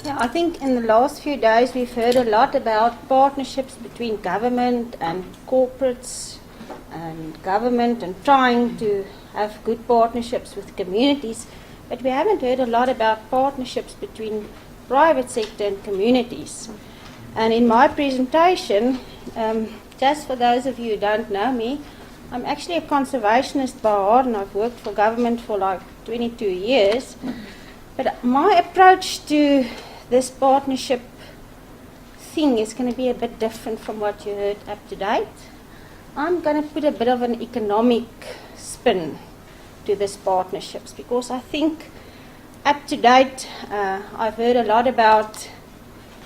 Yeah, I think in the last few days we've heard a lot about partnerships between government and corporates and government and trying to have good partnerships with communities, but we haven't heard a lot about partnerships between private sector and communities. And in my presentation, just for those of you who don't know me, I'm actually a conservationist by heart, and I've worked for government for like 22 years. But my approach to this partnership thing is going to be a bit different from what you heard up to date. I'm going to put a bit of an economic spin to this partnerships, because I think up to date I've heard a lot about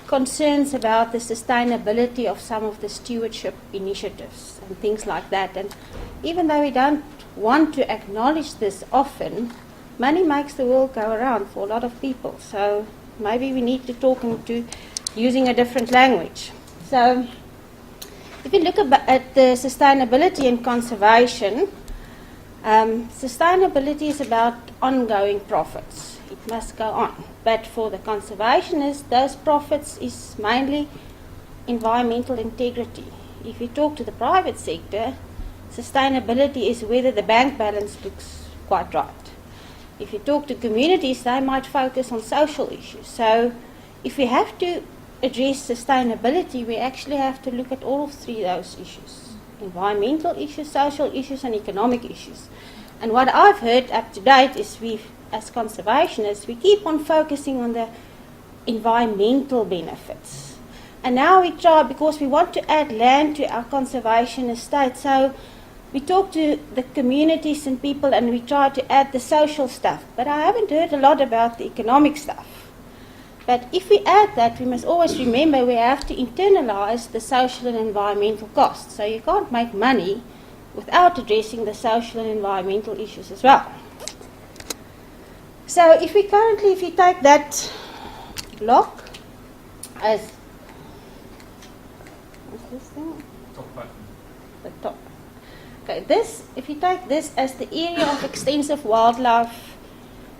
concerns about the sustainability of some of the stewardship initiatives and things like that. And even though we don't want to acknowledge this often, money makes the world go around for a lot of people. So maybe we need to talk into using a different language. So if you look at the sustainability and conservation, sustainability is about ongoing profits. It must go on. But for the conservationists, those profits is mainly environmental integrity. If you talk to the private sector, sustainability is whether the bank balance looks quite right. If you talk to communities, they might focus on social issues. So if we have to address sustainability, we actually have to look at all three of those issues: environmental issues, social issues, and economic issues. And what I've heard up to date is as conservationists, we keep on focusing on the environmental benefits. And now we try, because we want to add land to our conservation estate, so we talk to the communities and people and we try to add the social stuff. But I haven't heard a lot about the economic stuff. But if we add that, we must always remember we have to internalize the social and environmental costs. So you can't make money without addressing the social and environmental issues as well. So if you take that block as, what's this thing? Top button. The top. Okay, if you take this as the area of extensive wildlife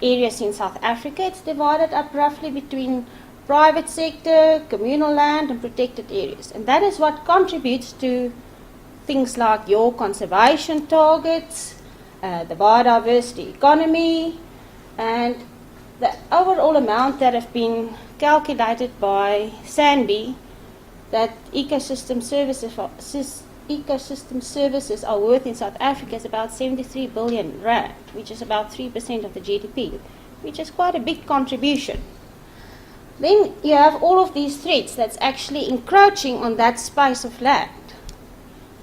areas in South Africa, it's divided up roughly between private sector, communal land, and protected areas. And that is what contributes to things like your conservation targets, the biodiversity economy, and the overall amount that have been calculated by SANBI that ecosystem services are worth in South Africa is about 73 billion rand, which is about 3% of the GDP, which is quite a big contribution. Then you have all of these threats that's actually encroaching on that space of land.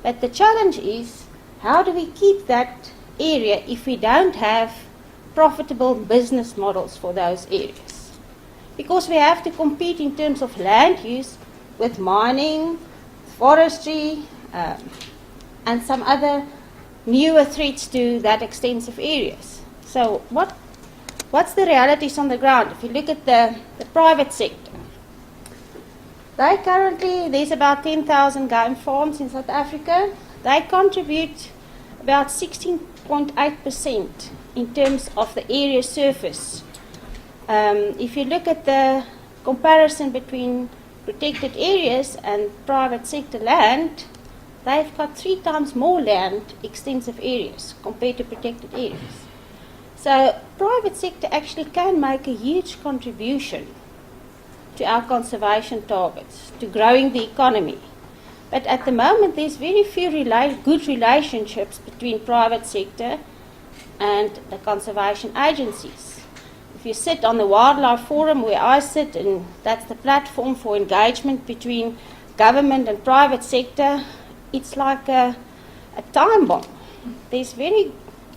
But the challenge is, how do we keep that area if we don't have profitable business models for those areas? Because we have to compete in terms of land use with mining, forestry, and some other newer threats to that extensive areas. So what's the realities on the ground? If you look at the private sector, there's about 10,000 game farms in South Africa. They contribute about 16.8% in terms of the area surface. If you look at the comparison between protected areas and private sector land, they've got 3 times more land, extensive areas, compared to protected areas. So private sector actually can make a huge contribution to our conservation targets, to growing the economy. But at the moment, there's very few good relationships between private sector and the conservation agencies. If you sit on the Wildlife Forum where I sit, and that's the platform for engagement between government and private sector, it's like a time bomb. There's very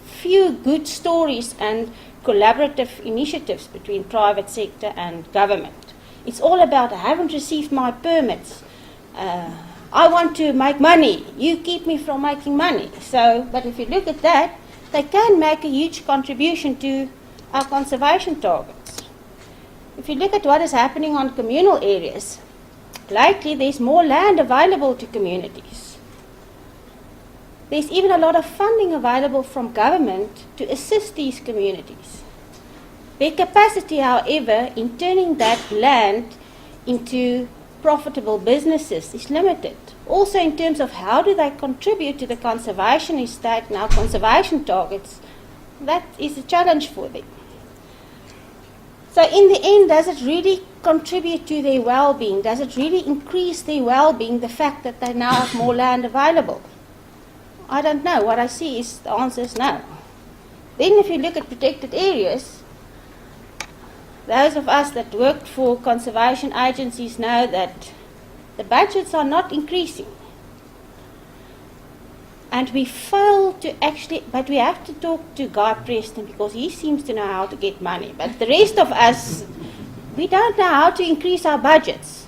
few good stories and collaborative initiatives between private sector and government. It's all about, I haven't received my permits. I want to make money. You keep me from making money. So, but if you look at that, they can make a huge contribution to our conservation targets. If you look at what is happening on communal areas, lately there's more land available to communities. There's even a lot of funding available from government to assist these communities. Their capacity, however, in turning that land into profitable businesses is limited. Also in terms of how do they contribute to the conservation estate and our conservation targets, that is a challenge for them. So in the end, does it really contribute to their well-being? Does it really increase their well-being, the fact that they now have more land available? I don't know. What I see is the answer is no. Then if you look at protected areas, those of us that worked for conservation agencies know that the budgets are not increasing. And we fail to actually, but we have to talk to Guy Preston because he seems to know how to get money. But the rest of us, we don't know how to increase our budgets.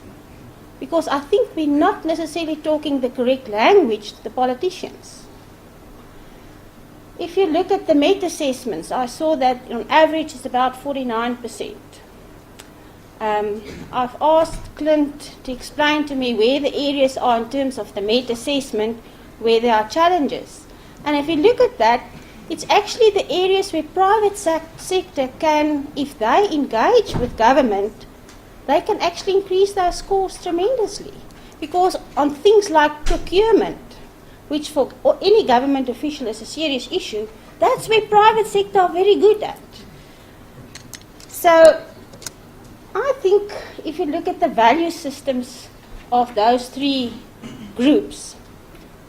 Because I think we're not necessarily talking the correct language to the politicians. If you look at the Met assessments, I saw that on average it's about 49%. I've asked Clint to explain to me where the areas are in terms of the Met assessment where there are challenges. And if you look at that, it's actually the areas where private sector can, if they engage with government, they can actually increase those scores tremendously. Because on things like procurement, which for any government official is a serious issue, that's where private sector are very good at. So I think if you look at the value systems of those three groups,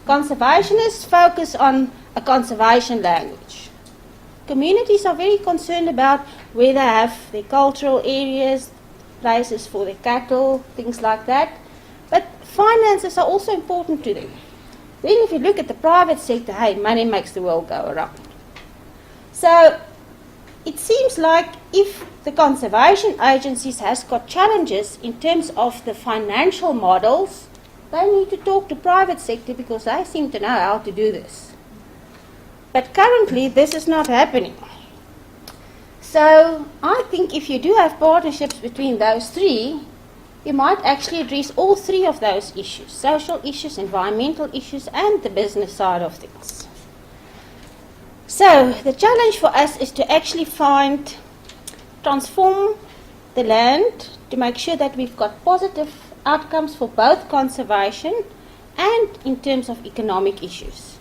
conservationists focus on a conservation language. Communities are very concerned about where they have their cultural areas, places for their cattle, things like that. But finances are also important to them. Then if you look at the private sector, hey, money makes the world go around. So it seems like if the conservation agencies has got challenges in terms of the financial models, they need to talk to private sector because they seem to know how to do this. But currently this is not happening. So I think if you do have partnerships between those three, you might actually address all three of those issues: social issues, environmental issues, and the business side of things. So the challenge for us is to actually transform the land to make sure that we've got positive outcomes for both conservation and in terms of economic issues.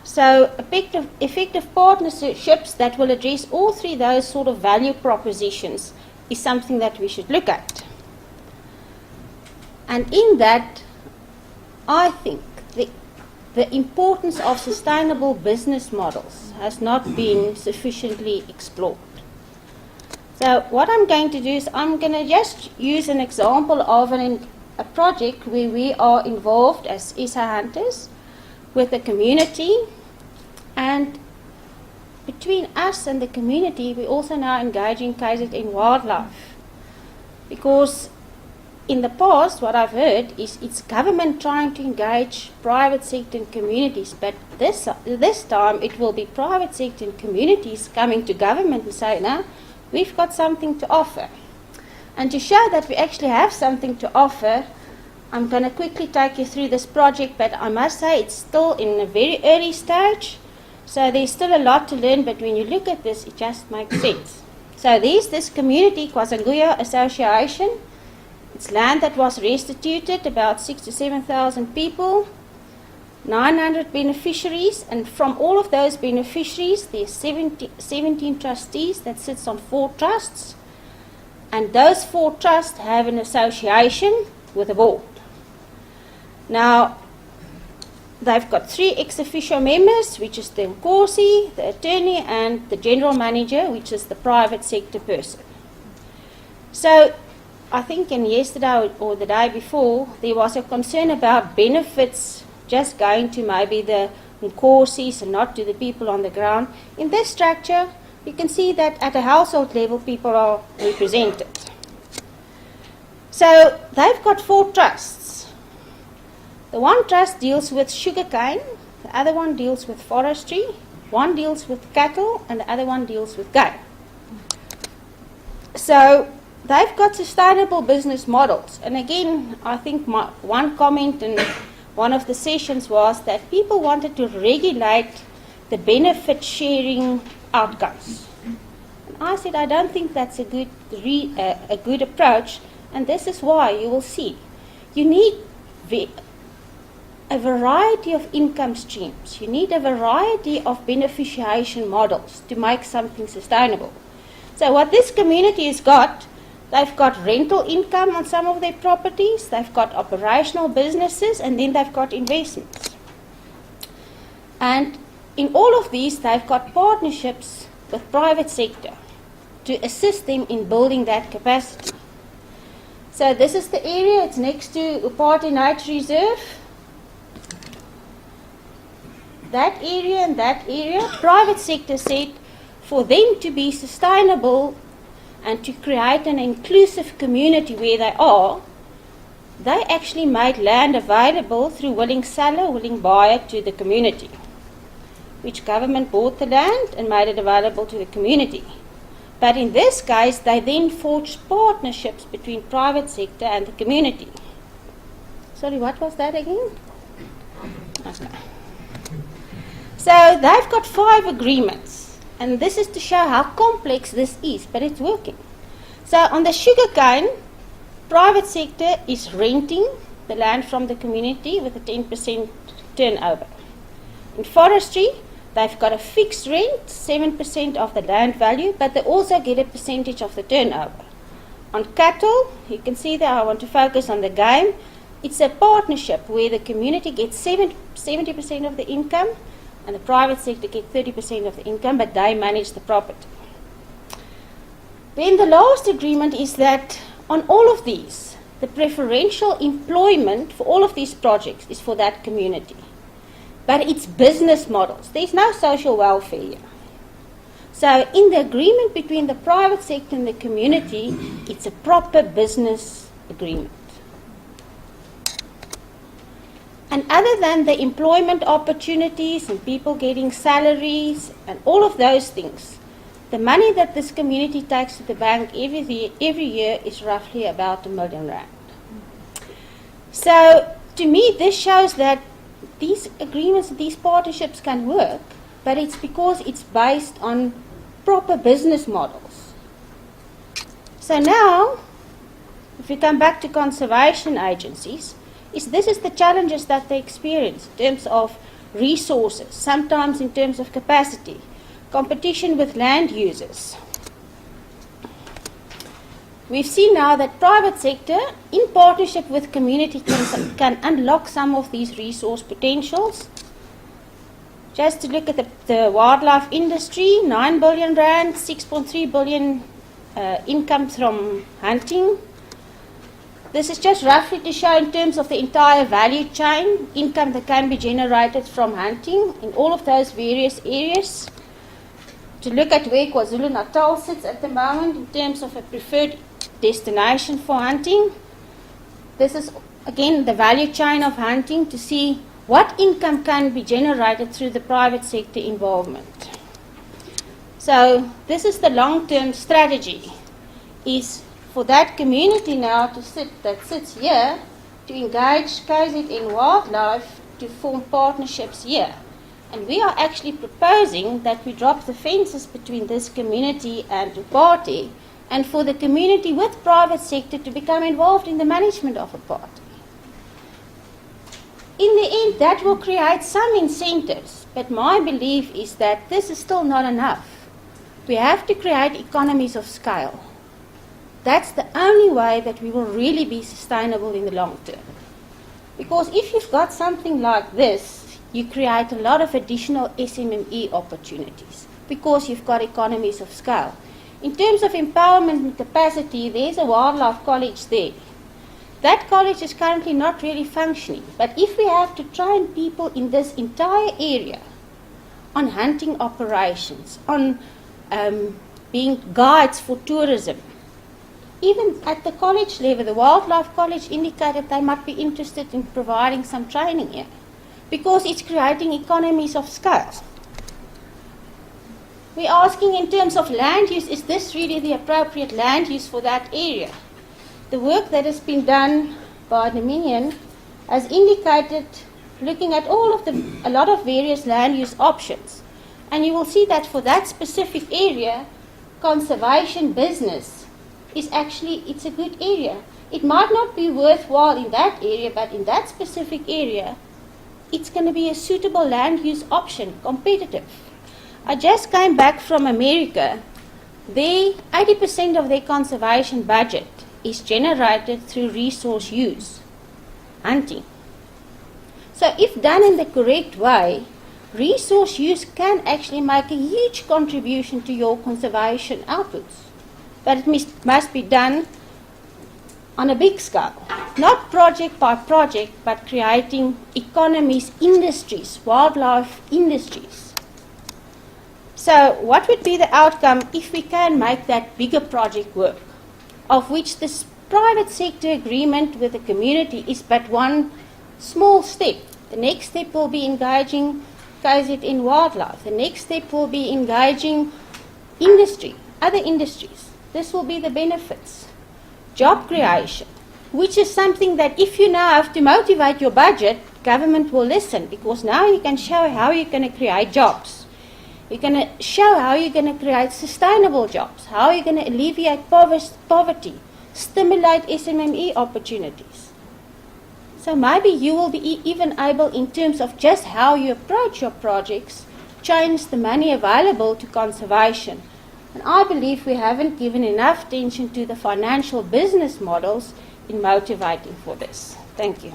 So effective partnerships that will address all three those sort of value propositions is something that we should look at. And in that, I think the importance of sustainable business models has not been sufficiently explored. So what I'm going to do is I'm going to just use an example of a project where we are involved as ISA hunters with the community, and between us and the community we also now engage in KZN wildlife, because in the past what I've heard is it's government trying to engage private sector and communities, but this time it will be private sector and communities coming to government and say, no, we've got something to offer. And to show that we actually have something to offer, I'm going to quickly take you through this project, but I must say it's still in a very early stage, so there's still a lot to learn, but when you look at this, it just makes sense. So there's this community, KwaZulu Association. It's land that was restituted, about 6,000 to 7,000 people, 900 beneficiaries, and from all of those beneficiaries, there's 17 trustees that sits on 4 trusts, and those 4 trusts have an association with a board. Now, they've got 3 ex-officio members, which is the Nkosi, the attorney, and the general manager, which is the private sector person. So I think yesterday or the day before, there was a concern about benefits just going to maybe the Nkosis and not to the people on the ground. In this structure, you can see that at a household level, people are represented. So they've got 4 trusts. The one trust deals with sugarcane, the other one deals with forestry, one deals with cattle, and the other one deals with game. So they've got sustainable business models. And again, I think one comment in one of the sessions was that people wanted to regulate the benefit sharing outcomes. And I said, I don't think that's a good approach, and this is why. You will see. You need a variety of income streams. You need a variety of beneficiation models to make something sustainable. So what this community has got, they've got rental income on some of their properties, they've got operational businesses, and then they've got investments. And in all of these, they've got partnerships with private sector to assist them in building that capacity. So this is the area, it's next to Upati Nature Reserve. That area and that area, private sector said for them to be sustainable and to create an inclusive community where they are, they actually made land available through willing seller, willing buyer to the community, which government bought the land and made it available to the community. But in this case, they then forged partnerships between private sector and the community. Sorry, what was that again? Okay. So they've got 5 agreements, and this is to show how complex this is, but it's working. So on the sugarcane, private sector is renting the land from the community with a 10% turnover. In forestry, they've got a fixed rent, 7% of the land value, but they also get a percentage of the turnover. On cattle, you can see there, I want to focus on the game. It's a partnership where the community gets 70% of the income, and the private sector get 30% of the income, but they manage the property. Then the last agreement is that on all of these, the preferential employment for all of these projects is for that community. But it's business models. There's no social welfare here. So in the agreement between the private sector and the community, it's a proper business agreement. And other than the employment opportunities and people getting salaries and all of those things, the money that this community takes to the bank every year is roughly about R1 million. So to me, this shows that these agreements, these partnerships can work, but it's because it's based on proper business models. So now, if we come back to conservation agencies, this is the challenges that they experience in terms of resources, sometimes in terms of capacity, competition with land users. We've seen now that private sector, in partnership with community, can unlock some of these resource potentials. Just to look at the wildlife industry, 9 billion rand, 6.3 billion income from hunting. This is just roughly to show in terms of the entire value chain, income that can be generated from hunting in all of those various areas. To look at where KwaZulu-Natal sits at the moment in terms of a preferred destination for hunting. This is again the value chain of hunting to see what income can be generated through the private sector involvement. So this is the long-term strategy, is for that community now that sits here to engage KZN Wildlife to form partnerships here. And we are actually proposing that we drop the fences between this community and Upati, and for the community with private sector to become involved in the management of a party. In the end, that will create some incentives, but my belief is that this is still not enough. We have to create economies of scale. That's the only way that we will really be sustainable in the long term. Because if you've got something like this, you create a lot of additional SMME opportunities because you've got economies of scale. In terms of empowerment and capacity, there's a wildlife college there. That college is currently not really functioning, but if we have to train people in this entire area on hunting operations, on being guides for tourism, even at the college level, the wildlife college indicated they might be interested in providing some training here because it's creating economies of scale. We're asking in terms of land use, is this really the appropriate land use for that area? The work that has been done by Dominion has indicated, looking at a lot of various land use options, And you will see that for that specific area, conservation business is actually, it's a good area. It might not be worthwhile in that area, but in that specific area, it's going to be a suitable land use option, competitive. I just came back from America. 80% of their conservation budget is generated through resource use, hunting. So if done in the correct way, resource use can actually make a huge contribution to your conservation outputs. But it must be done on a big scale, not project by project, but creating economies, industries, wildlife industries. So what would be the outcome if we can make that bigger project work, of which this private sector agreement with the community is but one small step. The next step will be engaging KZN wildlife. The next step will be engaging industry, other industries. This will be the benefits. Job creation, which is something that if you now have to motivate your budget, government will listen, because now you can show how you're going to create jobs. You're going to show how you're going to create sustainable jobs, how you're going to alleviate poverty, stimulate SMME opportunities. So maybe you will be even able, in terms of just how you approach your projects, change the money available to conservation. And I believe we haven't given enough attention to the financial business models in motivating for this. Thank you.